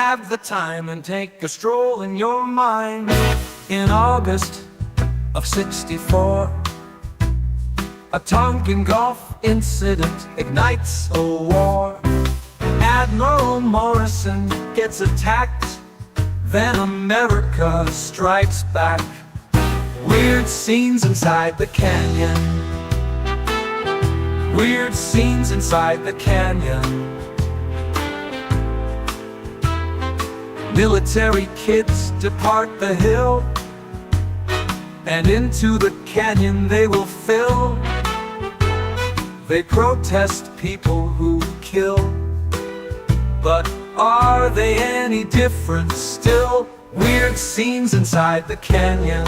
have the time and take a stroll in your mind. In August of '64, a Tonkin Gulf incident ignites a war. Admiral Morrison gets attacked, then America strikes back. Weird scenes inside the canyon. Weird scenes inside the canyon. Military kids depart the hill, and into the canyon they will fill. They protest people who kill, but are they any different still? Weird scenes inside the canyon.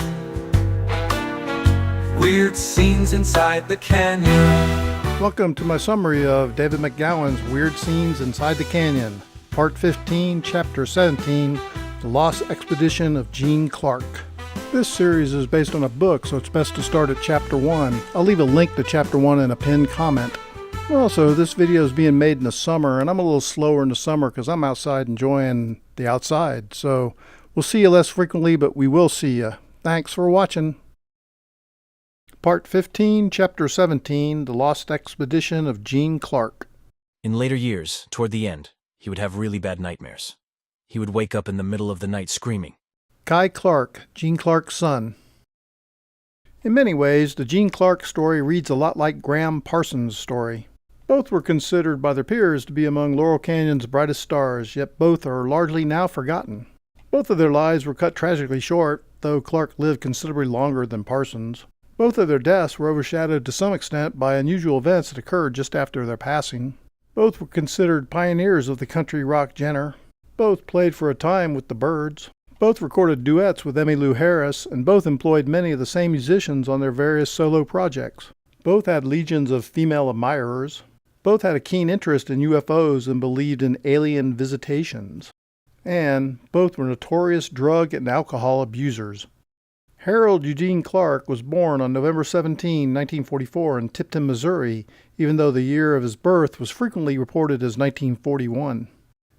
Weird scenes inside the canyon. Welcome to my summary of David McGowan's Weird Scenes Inside the Canyon, Part 15, Chapter 17, The Lost Expedition of Gene Clark. This series is based on a book, so it's best to start at Chapter 1. I'll leave a link to Chapter 1 in a pinned comment. Also, this video is being made in the summer, and I'm a little slower in the summer because I'm outside enjoying the outside. So we'll see you less frequently, but we will see you. Thanks for watching. Part 15, Chapter 17, The Lost Expedition of Gene Clark. In later years, toward the end, he would have really bad nightmares. He would wake up in the middle of the night screaming. Guy Clark, Gene Clark's son. In many ways, the Gene Clark story reads a lot like Graham Parsons' story. Both were considered by their peers to be among Laurel Canyon's brightest stars, yet both are largely now forgotten. Both of their lives were cut tragically short, though Clark lived considerably longer than Parsons. Both of their deaths were overshadowed to some extent by unusual events that occurred just after their passing. Both were considered pioneers of the country rock genre. Both played for a time with the Byrds. Both recorded duets with Emmylou Harris, and both employed many of the same musicians on their various solo projects. Both had legions of female admirers. Both had a keen interest in UFOs and believed in alien visitations. And both were notorious drug and alcohol abusers. Harold Eugene Clark was born on November 17, 1944 in Tipton, Missouri, even though the year of his birth was frequently reported as 1941.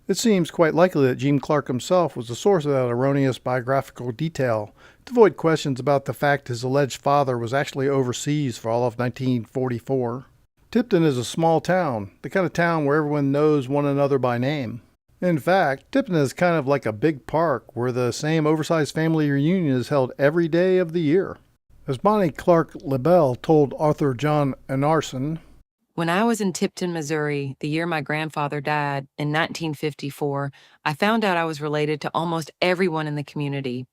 It seems quite likely that Gene Clark himself was the source of that erroneous biographical detail, to avoid questions about the fact his alleged father was actually overseas for all of 1944. Tipton is a small town, the kind of town where everyone knows one another by name. In fact, Tipton is kind of like a big park where the same oversized family reunion is held every day of the year. As Bonnie Clark LaBelle told Arthur John Anarson, "When I was in Tipton, Missouri, the year my grandfather died, in 1954, I found out I was related to almost everyone in the community.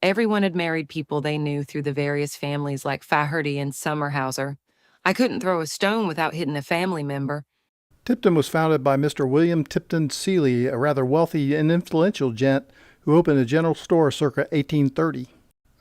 Everyone had married people they knew through the various families like Faherty and Summerhauser. I couldn't throw a stone without hitting a family member." Tipton was founded by Mr. William Tipton Seeley, a rather wealthy and influential gent who opened a general store circa 1830.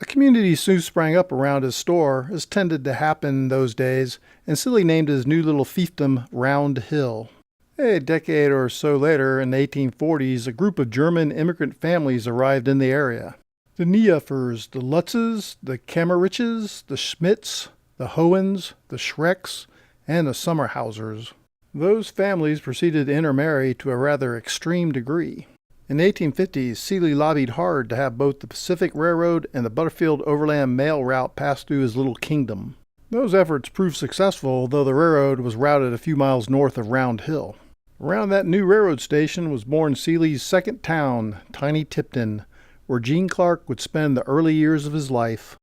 A community soon sprang up around his store, as tended to happen in those days, and Seeley named his new little fiefdom Round Hill. A decade or so later, in the 1840s, a group of German immigrant families arrived in the area. The Neufers, the Lutzes, the Kammeriches, the Schmidts, the Hohens, the Schrecks, and the Summerhausers. Those families proceeded to intermarry to a rather extreme degree. In the 1850s, Seeley lobbied hard to have both the Pacific Railroad and the Butterfield Overland Mail route pass through his little kingdom. Those efforts proved successful, though the railroad was routed a few miles north of Round Hill. Around that new railroad station was born Seeley's second town, tiny Tipton, where Gene Clark would spend the early years of his life.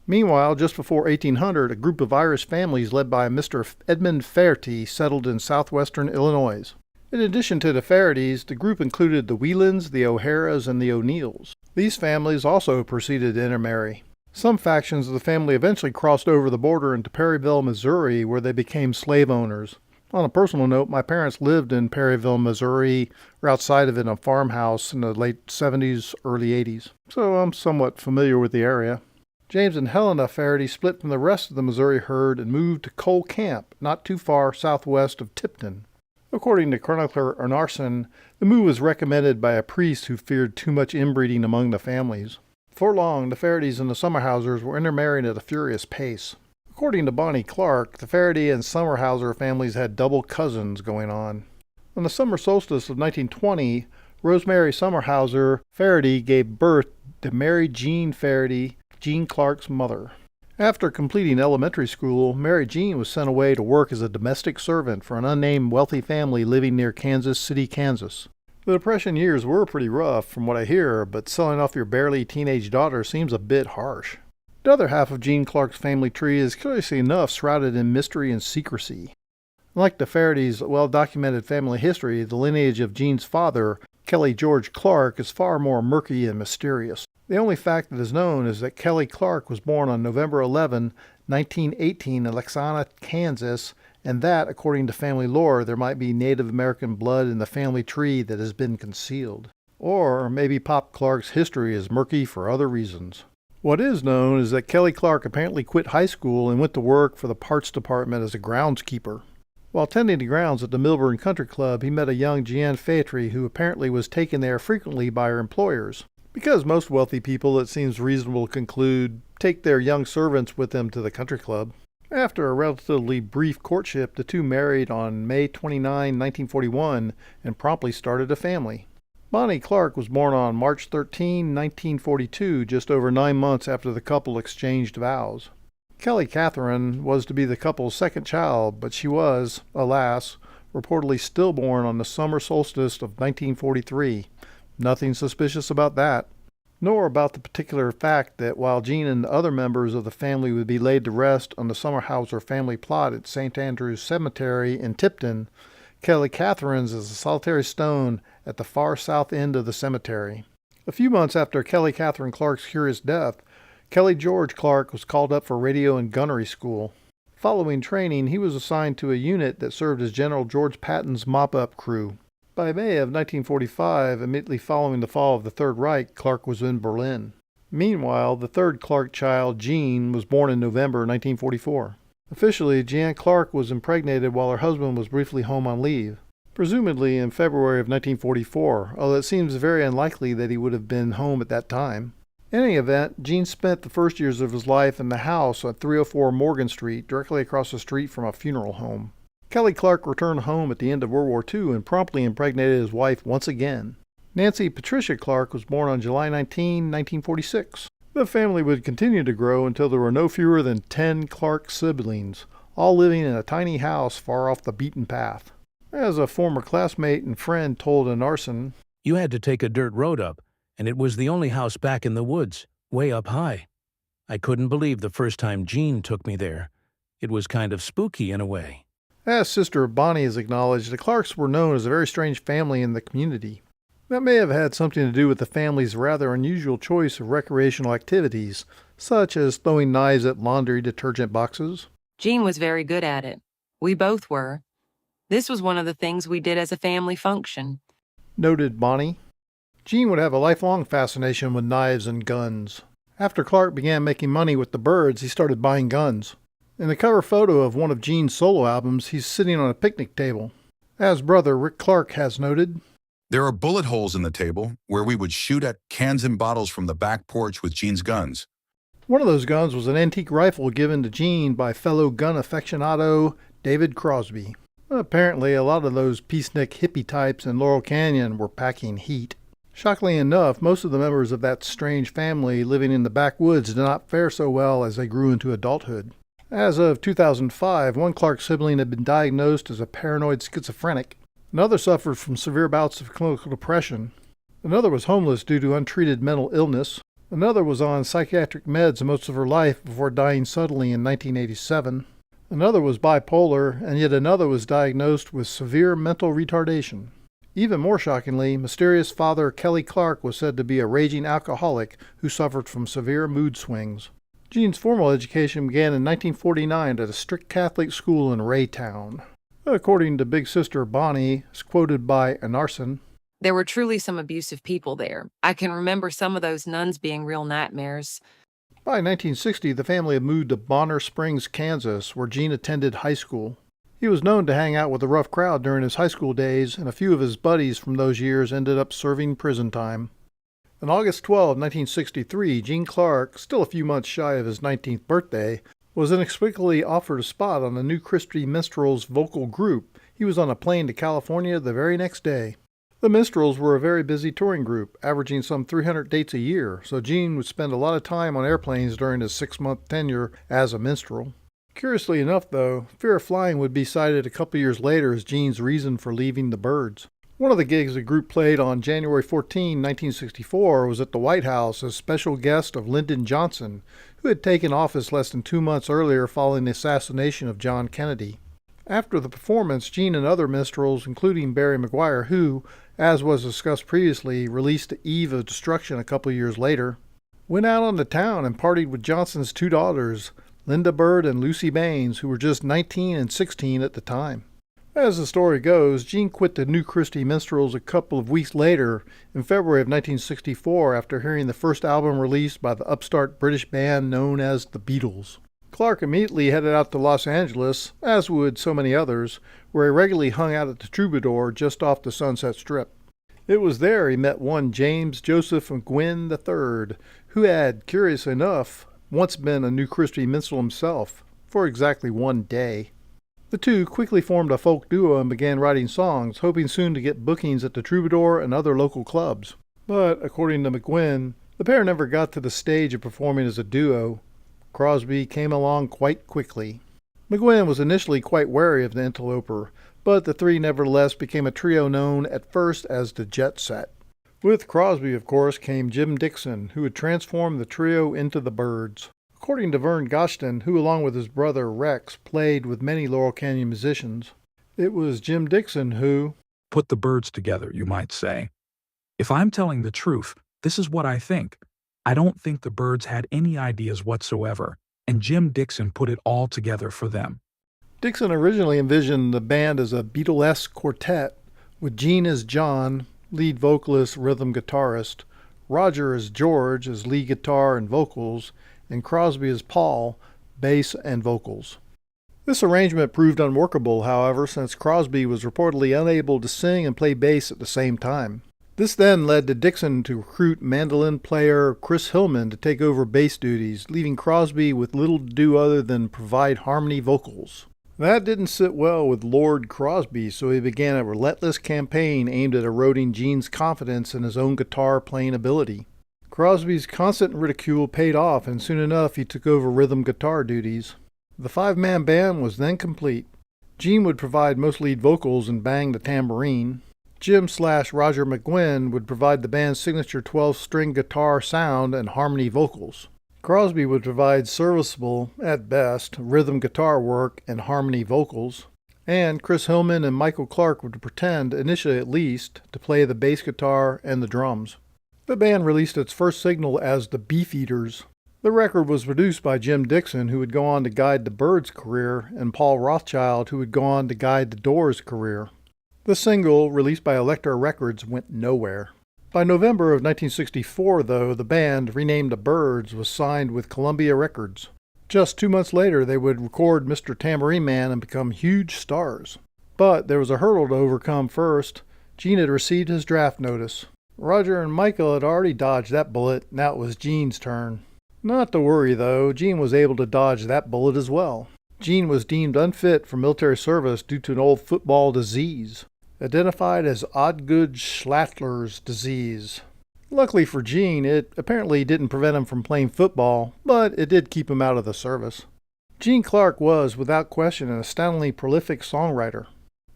Meanwhile, just before 1800, a group of Irish families led by Mr. Edmund Faherty settled in southwestern Illinois. In addition to the Fahertys, the group included the Whelans, the O'Haras, and the O'Neills. These families also proceeded to intermarry. Some factions of the family eventually crossed over the border into Perryville, Missouri, where they became slave owners. On a personal note, my parents lived in Perryville, Missouri, or outside of it in a farmhouse in the late 70s, early 80s, so I'm somewhat familiar with the area. James and Helena Faherty split from the rest of the Missouri herd and moved to Cole Camp, not too far southwest of Tipton. According to chronicler Arnarson, the move was recommended by a priest who feared too much inbreeding among the families. Before long, the Fahertys and the Summerhausers were intermarrying at a furious pace. According to Bonnie Clark, the Faherty and Summerhauser families had double cousins going on. On the summer solstice of 1920, Rosemary Somerhauser Faraday gave birth to Mary Jean Faraday, Jean Clark's mother. After completing elementary school, Mary Jean was sent away to work as a domestic servant for an unnamed wealthy family living near Kansas City, Kansas. The Depression years were pretty rough from what I hear, but selling off your barely teenage daughter seems a bit harsh. The other half of Jean Clark's family tree is curiously enough shrouded in mystery and secrecy. Unlike the Faraday's well-documented family history, the lineage of Jean's father, Kelly George Clark, is far more murky and mysterious. The only fact that is known is that Kelly Clark was born on November 11, 1918 in Lexana, Kansas, and that, according to family lore, there might be Native American blood in the family tree that has been concealed. Or maybe Pop Clark's history is murky for other reasons. What is known is that Kelly Clark apparently quit high school and went to work for the parts department as a groundskeeper. While tending the grounds at the Milburn Country Club, he met a young Jeanne Phaetry who apparently was taken there frequently by her employers. Because most wealthy people, it seems reasonable to conclude, take their young servants with them to the country club. After a relatively brief courtship, the two married on May 29, 1941, and promptly started a family. Bonnie Clark was born on March 13, 1942, just over 9 months after the couple exchanged vows. Kelly Catherine was to be the couple's second child, but she was, alas, reportedly stillborn on the summer solstice of 1943. Nothing suspicious about that, nor about the particular fact that while Jean and the other members of the family would be laid to rest on the Somerhauser family plot at St. Andrew's Cemetery in Tipton, Kelly Catherine's is a solitary stone at the far south end of the cemetery. A few months after Kelly Catherine Clark's curious death, Kelly George Clark was called up for radio and gunnery school. Following training, he was assigned to a unit that served as General George Patton's mop-up crew. By May of 1945, immediately following the fall of the Third Reich, Clark was in Berlin. Meanwhile, the third Clark child, Jean, was born in November 1944. Officially, Jeanne Clark was impregnated while her husband was briefly home on leave, presumably in February of 1944, although it seems very unlikely that he would have been home at that time. In any event, Jean spent the first years of his life in the house on 304 Morgan Street, directly across the street from a funeral home. Kelly Clark returned home at the end of World War II and promptly impregnated his wife once again. Nancy Patricia Clark was born on July 19, 1946. The family would continue to grow until there were no fewer than 10 Clark siblings, all living in a tiny house far off the beaten path. As a former classmate and friend told an arson, "You had to take a dirt road up, and it was the only house back in the woods, way up high. I couldn't believe the first time Jean took me there. It was kind of spooky in a way." As Sister Bonnie has acknowledged, the Clarks were known as a very strange family in the community. That may have had something to do with the family's rather unusual choice of recreational activities, such as throwing knives at laundry detergent boxes. Jean was very good at it. We both were. This was one of the things we did as a family function, Noted Bonnie. Jean would have a lifelong fascination with knives and guns. After Clark began making money with the Byrds, he started buying guns. In the cover photo of one of Jean's solo albums, he's sitting on a picnic table. As brother Rick Clark has noted, "There are bullet holes in the table where we would shoot at cans and bottles from the back porch with Jean's guns." one of those guns was an antique rifle given to Jean by fellow gun aficionado David Crosby. Apparently, a lot of those peacenik hippie types in Laurel Canyon were packing heat. Shockingly enough, most of the members of that strange family living in the backwoods did not fare so well as they grew into adulthood. As of 2005, one Clark sibling had been diagnosed as a paranoid schizophrenic. Another suffered from severe bouts of clinical depression. Another was homeless due to untreated mental illness. Another was on psychiatric meds most of her life before dying suddenly in 1987. Another was bipolar, and yet another was diagnosed with severe mental retardation. Even more shockingly, mysterious father Kelly Clark was said to be a raging alcoholic who suffered from severe mood swings. Jean's formal education began in 1949 at a strict Catholic school in Raytown. According to Big Sister Bonnie, as quoted by Anarson, There were truly some abusive people there. I can remember some of those nuns being real nightmares. by 1960 the family had moved to Bonner Springs, Kansas, where Jean attended high school. He was known to hang out with a rough crowd during his high school days, and a few of his buddies from those years ended up serving prison time. On August 12, 1963, Jean Clark, still a few months shy of his 19th birthday, was inexplicably offered a spot on the new Christy Minstrels vocal group. He was on a plane to California the very next day. The Minstrels were a very busy touring group, averaging some 300 dates a year, so Gene would spend a lot of time on airplanes during his 6-month tenure as a minstrel. Curiously enough, though, fear of flying would be cited a couple years later as Gene's reason for leaving the Byrds. One of the gigs the group played on January 14, 1964 was at the White House as special guest of Lyndon Johnson, who had taken office less than 2 months earlier following the assassination of John Kennedy. After the performance, Gene and other minstrels, including Barry McGuire, who, as was discussed previously, released Eve of Destruction a couple years later, went out on the town and partied with Johnson's 2 daughters, Linda Byrd and Lucy Baines, who were just 19 and 16 at the time. As the story goes, Gene quit the New Christy Minstrels a couple of weeks later, in February of 1964, after hearing the first album released by the upstart British band known as the Beatles. Clark immediately headed out to Los Angeles, as would so many others, where he regularly hung out at the Troubadour just off the Sunset Strip. It was there he met one James Joseph McGuinn III, who had, curiously enough, once been a New Christy minstrel himself, for exactly 1 day. The two quickly formed a folk duo and began writing songs, hoping soon to get bookings at the Troubadour and other local clubs. But, according to McGuinn, the pair never got to the stage of performing as a duo. Crosby came along quite quickly. McGuinn was initially quite wary of the interloper, but the three nevertheless became a trio known at first as the Jet Set. With Crosby, of course, came Jim Dixon, who would transform the trio into the Byrds. According to Vern Gostin, who along with his brother Rex played with many Laurel Canyon musicians, it was Jim Dixon who put the Byrds together, you might say. If I'm telling the truth, this is what I think. I don't think the Byrds had any ideas whatsoever, and Jim Dixon put it all together for them. Dixon originally envisioned the band as a Beatlesque quartet, with Gene as John, lead vocalist, rhythm guitarist, Roger as George as lead guitar and vocals, and Crosby as Paul, bass and vocals. This arrangement proved unworkable, however, since Crosby was reportedly unable to sing and play bass at the same time. This then led to Dixon to recruit mandolin player Chris Hillman to take over bass duties, leaving Crosby with little to do other than provide harmony vocals. That didn't sit well with Lord Crosby, so he began a relentless campaign aimed at eroding Gene's confidence in his own guitar playing ability. Crosby's constant ridicule paid off, and soon enough he took over rhythm guitar duties. The 5-man band was then complete. Gene would provide most lead vocals and bang the tambourine. Jim/Roger McGuinn would provide the band's signature 12-string guitar sound and harmony vocals. Crosby would provide serviceable, at best, rhythm guitar work and harmony vocals. And Chris Hillman and Michael Clark would pretend, initially at least, to play the bass guitar and the drums. The band released its first single as the Beefeaters. The record was produced by Jim Dixon, who would go on to guide the Byrds' career, and Paul Rothchild, who would go on to guide the Doors' career. The single, released by Elektra Records, went nowhere. By November of 1964, though, the band, renamed the Byrds, was signed with Columbia Records. Just 2 months later, they would record Mr. Tambourine Man and become huge stars. But there was a hurdle to overcome first. Gene had received his draft notice. Roger and Michael had already dodged that bullet, now it was Gene's turn. Not to worry, though, Gene was able to dodge that bullet as well. Gene was deemed unfit for military service due to an old football disease, identified as Odgood-Schlattler's disease. Luckily for Gene, it apparently didn't prevent him from playing football, but it did keep him out of the service. Gene Clark was, without question, an astoundingly prolific songwriter.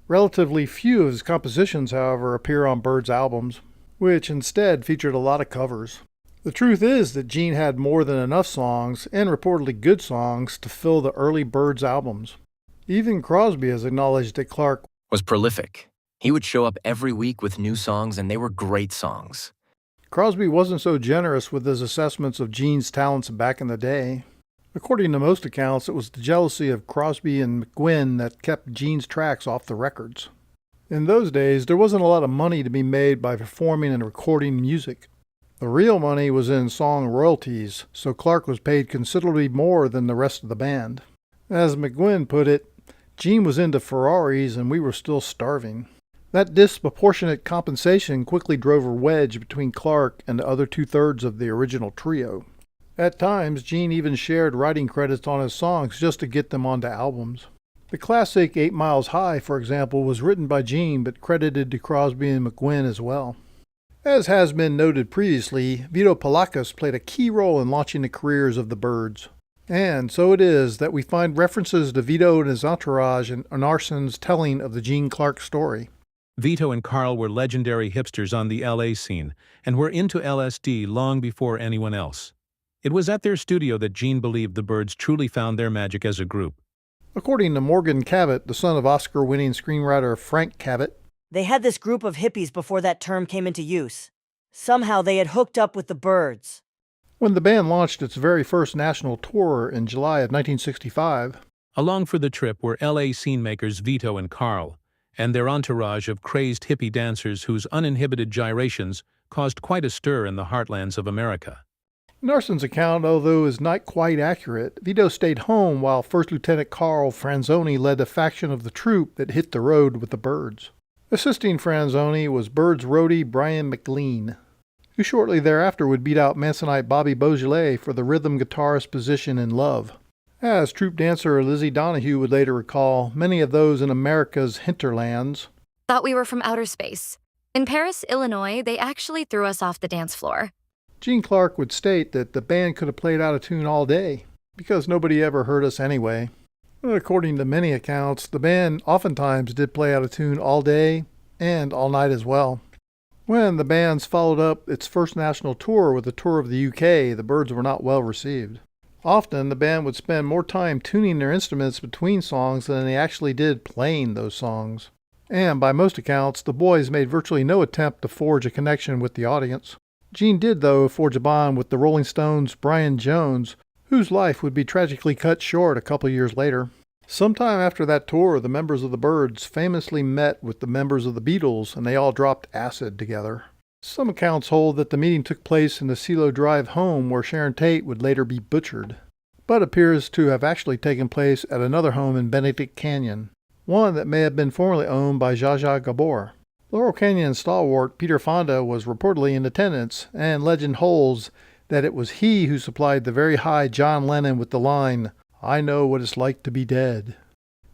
Relatively few of his compositions, however, appear on Byrds' albums, which instead featured a lot of covers. The truth is that Gene had more than enough songs, and reportedly good songs, to fill the early Byrds albums. Even Crosby has acknowledged that Clark was prolific. He would show up every week with new songs, and they were great songs. Crosby wasn't so generous with his assessments of Gene's talents back in the day. According to most accounts, it was the jealousy of Crosby and McGuinn that kept Gene's tracks off the records. In those days, there wasn't a lot of money to be made by performing and recording music. The real money was in song royalties, so Clark was paid considerably more than the rest of the band. As McGuinn put it, Gene was into Ferraris and we were still starving. That disproportionate compensation quickly drove a wedge between Clark and the other 2/3 of the original trio. At times, Gene even shared writing credits on his songs just to get them onto albums. The classic 8 Miles High, for example, was written by Gene but credited to Crosby and McGuinn as well. As has been noted previously, Vito Polakis played a key role in launching the careers of the Byrds. And so it is that we find references to Vito and his entourage in Narson's telling of the Gene Clark story. Vito and Carl were legendary hipsters on the LA scene and were into LSD long before anyone else. It was at their studio that Gene believed the Byrds truly found their magic as a group. According to Morgan Cabot, the son of Oscar-winning screenwriter Frank Cabot, they had this group of hippies before that term came into use. Somehow they had hooked up with the Byrds. When the band launched its very first national tour in July of 1965, along for the trip were LA scene makers Vito and Carl, and their entourage of crazed hippie dancers whose uninhibited gyrations caused quite a stir in the heartlands of America. Narson's account, although is not quite accurate, Vito stayed home while First Lieutenant Carl Franzoni led the faction of the troupe that hit the road with the Byrds. Assisting Franzoni was Byrds roadie Brian McLean, who shortly thereafter would beat out Mansonite Bobby Beaujolais for the rhythm guitarist position in Love. As troupe dancer Lizzie Donahue would later recall, many of those in America's hinterlands thought we were from outer space. In Paris, Illinois, they actually threw us off the dance floor. Gene Clark would state that the band could have played out of tune all day, because nobody ever heard us anyway. According to many accounts, the band oftentimes did play out of tune all day and all night as well. When the bands followed up its first national tour with a tour of the UK, the Byrds were not well received. Often, the band would spend more time tuning their instruments between songs than they actually did playing those songs. And by most accounts, the boys made virtually no attempt to forge a connection with the audience. Gene did, though, forge a bond with the Rolling Stones' Brian Jones, whose life would be tragically cut short a couple years later. Sometime after that tour, the members of the Byrds famously met with the members of the Beatles, and they all dropped acid together. Some accounts hold that the meeting took place in the CeeLo Drive home where Sharon Tate would later be butchered, but appears to have actually taken place at another home in Benedict Canyon, one that may have been formerly owned by Zsa Zsa Gabor. Laurel Canyon stalwart Peter Fonda was reportedly in attendance, and legend holds that it was he who supplied the very high John Lennon with the line, "I know what it's like to be dead."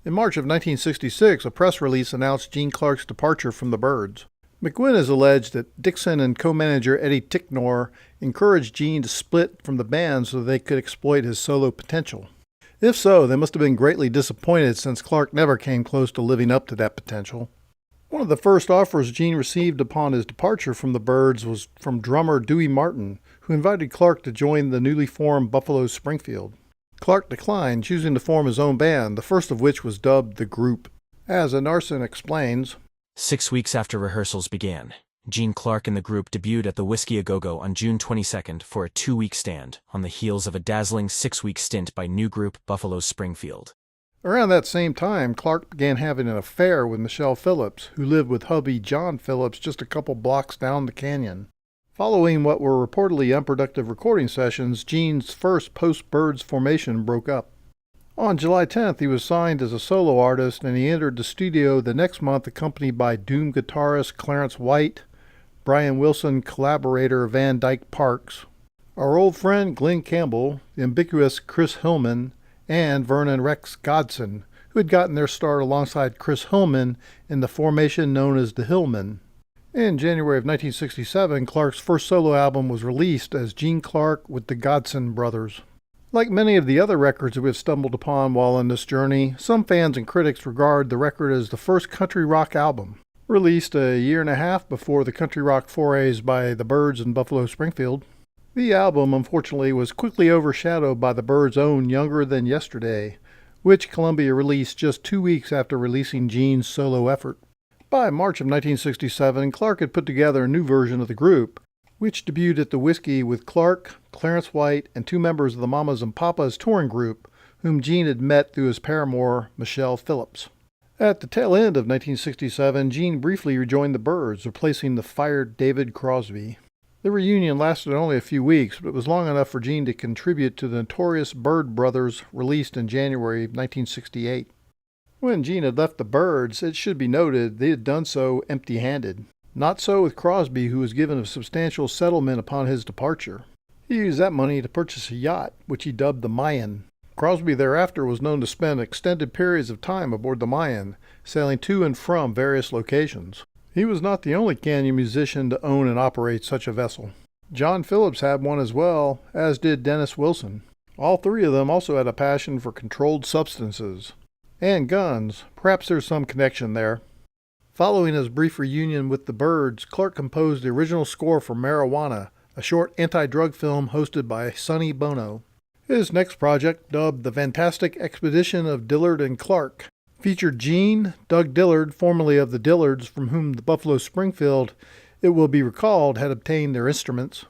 In March of 1966, a press release announced Gene Clark's departure from the Byrds. McGuinn has alleged that Dixon and co-manager Eddie Ticknor encouraged Gene to split from the band so they could exploit his solo potential. If so, they must have been greatly disappointed since Clark never came close to living up to that potential. One of the first offers Gene received upon his departure from the Byrds was from drummer Dewey Martin, who invited Clark to join the newly formed Buffalo Springfield. Clark declined, choosing to form his own band, the first of which was dubbed The Group. As Narson explains, 6 weeks after rehearsals began, Gene Clark and the group debuted at the Whiskey A Go-Go on June 22nd for a 2-week stand, on the heels of a dazzling 6-week stint by new group Buffalo Springfield. Around that same time, Clark began having an affair with Michelle Phillips, who lived with hubby John Phillips just a couple blocks down the canyon. Following what were reportedly unproductive recording sessions, Gene's first post-Byrds formation broke up. On July 10th, he was signed as a solo artist, and he entered the studio the next month accompanied by Doom guitarist Clarence White, Brian Wilson collaborator Van Dyke Parks, our old friend Glenn Campbell, the ambiguous Chris Hillman, and Vernon Rex Godson, who had gotten their start alongside Chris Hillman in the formation known as the Hillmen. In January of 1967, Clark's first solo album was released as Gene Clark with the Godson Brothers. Like many of the other records that we have stumbled upon while on this journey, some fans and critics regard the record as the first country rock album, released a year and a half before the country rock forays by the Byrds and Buffalo Springfield. The album, unfortunately, was quickly overshadowed by the Byrds' own Younger Than Yesterday, which Columbia released just 2 weeks after releasing Gene's solo effort. By March of 1967, Clark had put together a new version of the group, which debuted at the Whiskey with Clark, Clarence White, and 2 members of the Mamas and Papas touring group, whom Gene had met through his paramour, Michelle Phillips. At the tail end of 1967, Gene briefly rejoined the Byrds, replacing the fired David Crosby. The reunion lasted only a few weeks, but it was long enough for Gene to contribute to the notorious Byrd Brothers, released in January 1968. When Gene had left the Byrds, it should be noted they had done so empty-handed. Not so with Crosby, who was given a substantial settlement upon his departure. He used that money to purchase a yacht, which he dubbed the Mayan. Crosby thereafter was known to spend extended periods of time aboard the Mayan, sailing to and from various locations. He was not the only canyon musician to own and operate such a vessel. John Phillips had one as well, as did Dennis Wilson. All three of them also had a passion for controlled substances. And guns. Perhaps there's some connection there. Following his brief reunion with the Byrds, Clark composed the original score for Marijuana, a short anti-drug film hosted by Sonny Bono. His next project, dubbed The Fantastic Expedition of Dillard and Clark, featured Gene, Doug Dillard, formerly of the Dillards, from whom the Buffalo Springfield, it will be recalled, had obtained their instruments.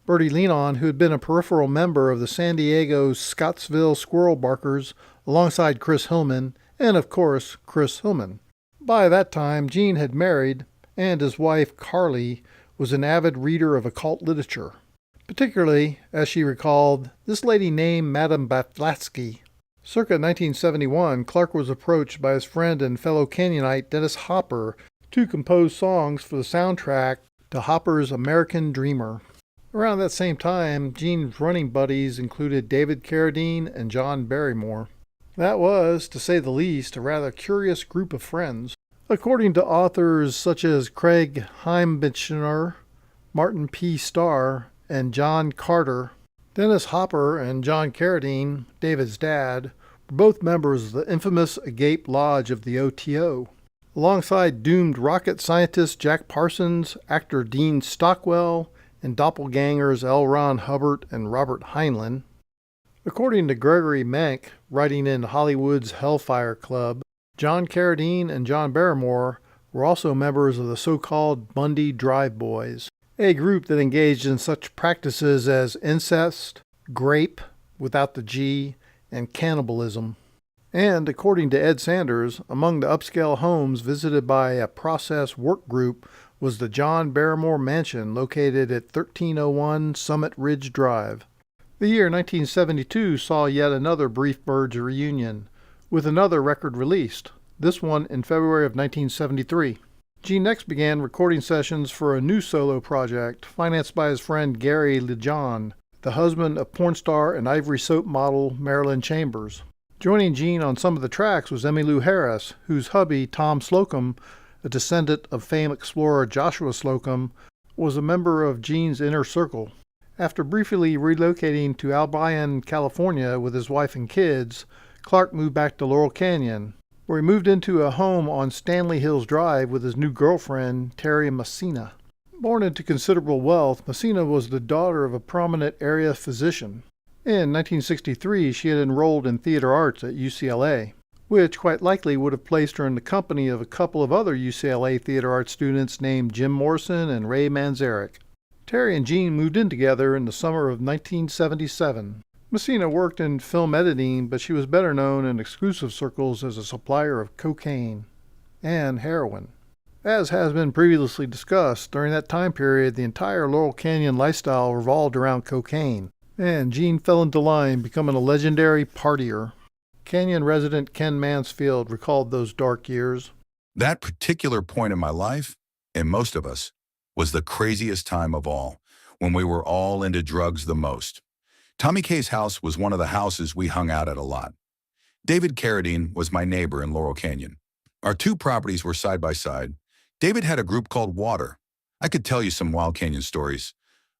Bertie Lenon, who had been a peripheral member of the San Diego Scottsville Squirrel Barkers, alongside Chris Hillman, and of course, Chris Hillman. By that time, Gene had married, and his wife, Carly, was an avid reader of occult literature. Particularly, as she recalled, this lady named Madame Blavatsky. Circa 1971, Clark was approached by his friend and fellow Canyonite Dennis Hopper to compose songs for the soundtrack to Hopper's American Dreamer. Around that same time, Gene's running buddies included David Carradine and John Barrymore. That was, to say the least, a rather curious group of friends. According to authors such as Craig Heimbichner, Martin P. Starr, and John Carter, Dennis Hopper and John Carradine, David's dad, were both members of the infamous Agape Lodge of the OTO. Alongside doomed rocket scientist Jack Parsons, actor Dean Stockwell, and doppelgangers L. Ron Hubbard and Robert Heinlein. According to Gregory Menck, writing in Hollywood's Hellfire Club, John Carradine and John Barrymore were also members of the so-called Bundy Drive Boys, a group that engaged in such practices as incest, grape, without the G, and cannibalism. And, according to Ed Sanders, among the upscale homes visited by a process work group was the John Barrymore Mansion located at 1301 Summit Ridge Drive. The year 1972 saw yet another brief Byrds reunion, with another record released, this one in February of 1973. Gene next began recording sessions for a new solo project financed by his friend Gary Lejon, the husband of porn star and ivory soap model Marilyn Chambers. Joining Gene on some of the tracks was Emmylou Harris, whose hubby, Tom Slocum, a descendant of famed explorer Joshua Slocum, was a member of Gene's inner circle. After briefly relocating to Albion, California with his wife and kids, Clark moved back to Laurel Canyon, where he moved into a home on Stanley Hills Drive with his new girlfriend, Terry Messina. Born into considerable wealth, Messina was the daughter of a prominent area physician. In 1963, she had enrolled in theater arts at UCLA, which quite likely would have placed her in the company of a couple of other UCLA theater arts students named Jim Morrison and Ray Manzarek. Terry and Gene moved in together in the summer of 1977. Messina worked in film editing, but she was better known in exclusive circles as a supplier of cocaine and heroin. As has been previously discussed, during that time period, the entire Laurel Canyon lifestyle revolved around cocaine, and Gene fell into line, becoming a legendary partier. Canyon resident Ken Mansfield recalled those dark years. That particular point in my life, and most of us, was the craziest time of all, when we were all into drugs the most. Tommy K's house was one of the houses we hung out at a lot. David Carradine was my neighbor in Laurel Canyon. Our two properties were side by side. David had a group called Water. I could tell you some Wild Canyon stories.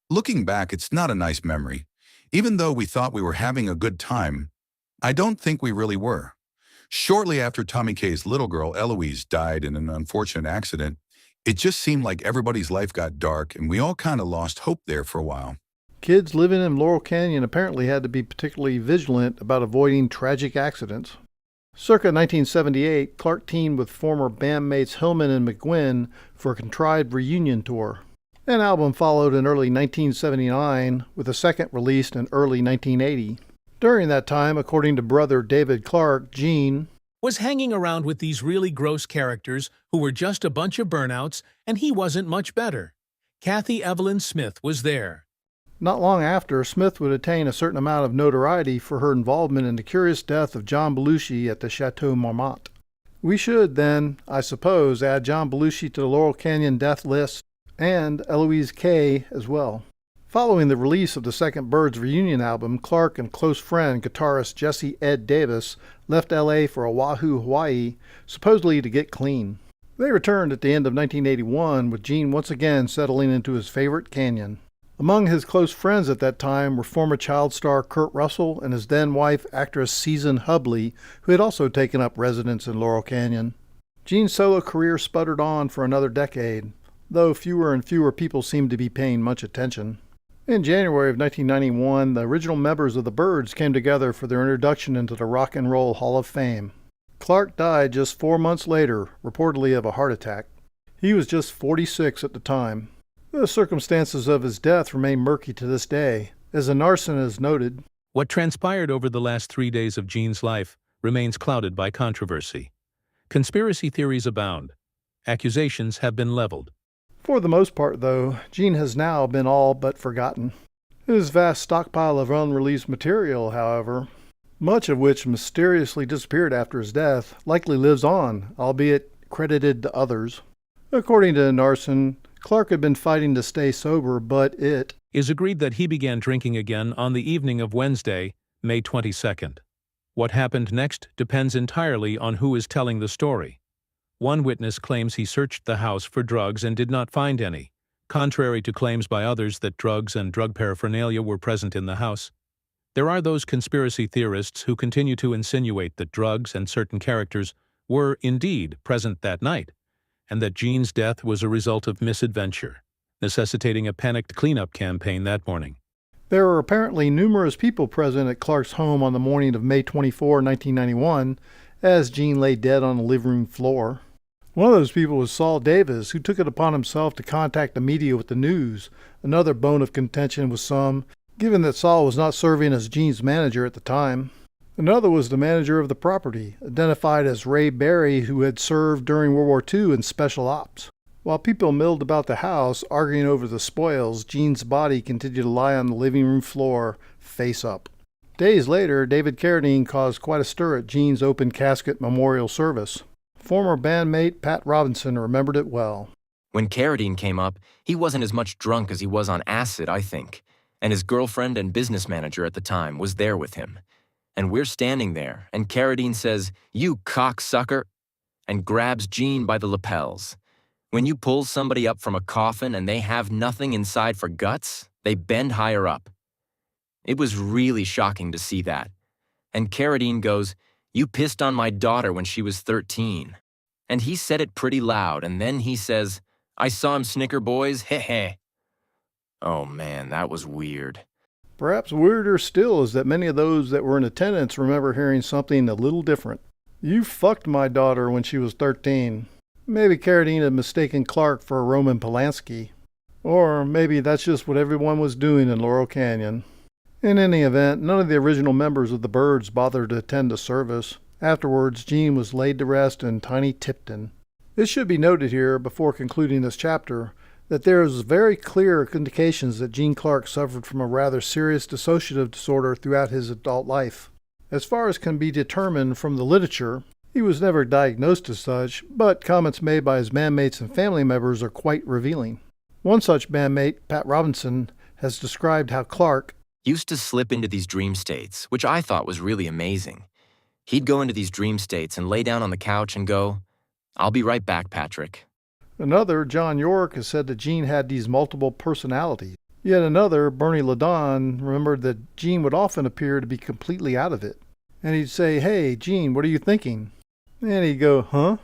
Looking back, it's not a nice memory. Even though we thought we were having a good time, I don't think we really were. Shortly after Tommy K's little girl, Eloise, died in an unfortunate accident, it just seemed like everybody's life got dark, and we all kind of lost hope there for a while. Kids living in Laurel Canyon apparently had to be particularly vigilant about avoiding tragic accidents. Circa 1978, Clark teamed with former bandmates Hillman and McGuinn for a contrived reunion tour. An album followed in early 1979, with a second released in early 1980. During that time, according to brother David Clark, Gene was hanging around with these really gross characters who were just a bunch of burnouts, and he wasn't much better. Kathy Evelyn Smith was there. Not long after, Smith would attain a certain amount of notoriety for her involvement in the curious death of John Belushi at the Chateau Marmont. We should then, I suppose, add John Belushi to the Laurel Canyon death list, and Eloise K. as well. Following the release of the second Byrds reunion album, Clark and close friend guitarist Jesse Ed Davis left LA for Oahu, Hawaii, supposedly to get clean. They returned at the end of 1981, with Gene once again settling into his favorite canyon. Among his close friends at that time were former child star Kurt Russell and his then-wife, actress Susan Hubley, who had also taken up residence in Laurel Canyon. Gene's solo career sputtered on for another decade, though fewer and fewer people seemed to be paying much attention. In January of 1991, the original members of the Byrds came together for their introduction into the Rock and Roll Hall of Fame. Clark died just 4 months later, reportedly of a heart attack. He was just 46 at the time. The circumstances of his death remain murky to this day. As Anarson has noted, What transpired over the last 3 days of Gene's life remains clouded by controversy. Conspiracy theories abound. Accusations have been leveled. for the most part, though, Gene has now been all but forgotten. His vast stockpile of unreleased material, however, much of which mysteriously disappeared after his death, likely lives on, albeit credited to others. According to Narson, Clark had been fighting to stay sober, but it is agreed that he began drinking again on the evening of Wednesday, May 22nd. What happened next depends entirely on who is telling the story. One witness claims he searched the house for drugs and did not find any, contrary to claims by others that drugs and drug paraphernalia were present in the house. There are those conspiracy theorists who continue to insinuate that drugs and certain characters were indeed present that night, and that Gene's death was a result of misadventure, necessitating a panicked cleanup campaign that morning. There were apparently numerous people present at Clark's home on the morning of May 24, 1991, as Gene lay dead on the living room floor. One of those people was Saul Davis, who took it upon himself to contact the media with the news, another bone of contention with some, given that Saul was not serving as Gene's manager at the time. Another was the manager of the property, identified as Ray Berry, who had served during World War II in Special Ops. While people milled about the house, arguing over the spoils, Gene's body continued to lie on the living room floor, face up. Days later, David Carradine caused quite a stir at Gene's open casket memorial service. Former bandmate Pat Robinson remembered it well. When Carradine came up, he wasn't as much drunk as he was on acid, I think, and his girlfriend and business manager at the time was there with him. And we're standing there, and Carradine says, "You cocksucker," and grabs Gene by the lapels. When you pull somebody up from a coffin and they have nothing inside for guts, they bend higher up. It was really shocking to see that. And Carradine goes, "You pissed on my daughter when she was 13. And he said it pretty loud, and then he says, "I saw him snicker, boys, heh heh." Oh man, that was weird. Perhaps weirder still is that many of those that were in attendance remember hearing something a little different. "You fucked my daughter when she was 13. Maybe Carradine had mistaken Clark for a Roman Polanski. Or maybe that's just what everyone was doing in Laurel Canyon. In any event, none of the original members of the Byrds bothered to attend the service. Afterwards, Gene was laid to rest in tiny Tipton. It should be noted here, before concluding this chapter, that there is very clear indications that Gene Clark suffered from a rather serious dissociative disorder throughout his adult life. As far as can be determined from the literature, he was never diagnosed as such, but comments made by his bandmates and family members are quite revealing. One such bandmate, Pat Robinson, has described how Clark Used to slip into these dream states, which I thought was really amazing. He'd go into these dream states and lay down on the couch and go, "I'll be right back, Patrick." Another, John York, has said that Gene had these multiple personalities. Yet another, Bernie Ladon, remembered that Gene would often appear to be completely out of it. And he'd say, "Hey, Gene, what are you thinking?" And he'd go, "Huh?"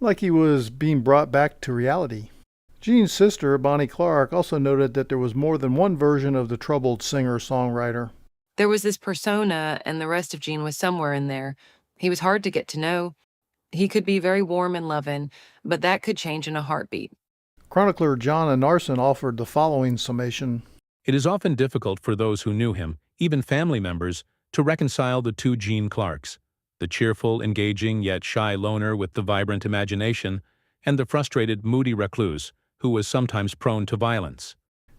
Like he was being brought back to reality. Gene's sister, Bonnie Clark, also noted that there was more than one version of the troubled singer-songwriter. There was this persona, and the rest of Gene was somewhere in there. He was hard to get to know. He could be very warm and loving, but that could change in a heartbeat. Chronicler John Anarson offered the following summation. It is often difficult for those who knew him, even family members, to reconcile the two Gene Clarks, the cheerful, engaging, yet shy loner with the vibrant imagination, and the frustrated, moody recluse, who was sometimes prone to violence.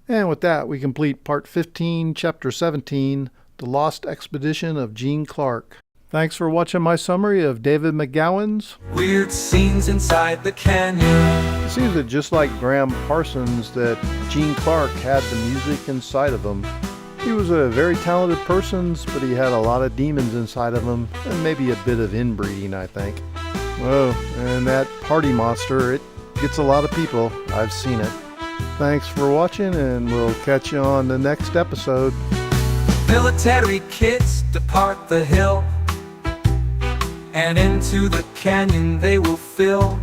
And with that, we complete Part 15, Chapter 17, The Lost Expedition of Gene Clark. Thanks for watching my summary of David McGowan's Weird Scenes Inside the Canyon. It seems that just like Graham Parsons, that Gene Clark had the music inside of him. He was a very talented person, but he had a lot of demons inside of him, and maybe a bit of inbreeding, I think. Oh, and that party monster, it gets a lot of people. I've seen it. Thanks for watching, and we'll catch you on the next episode. Military kids depart the hill, and into the canyon they will fill.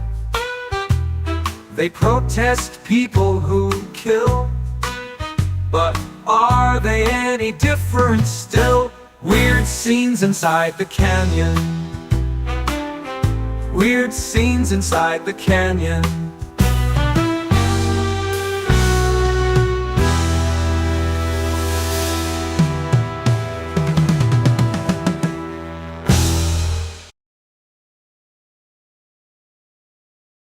They protest people who kill, but are they any different still? Weird scenes inside the canyon. Weird scenes inside the canyon.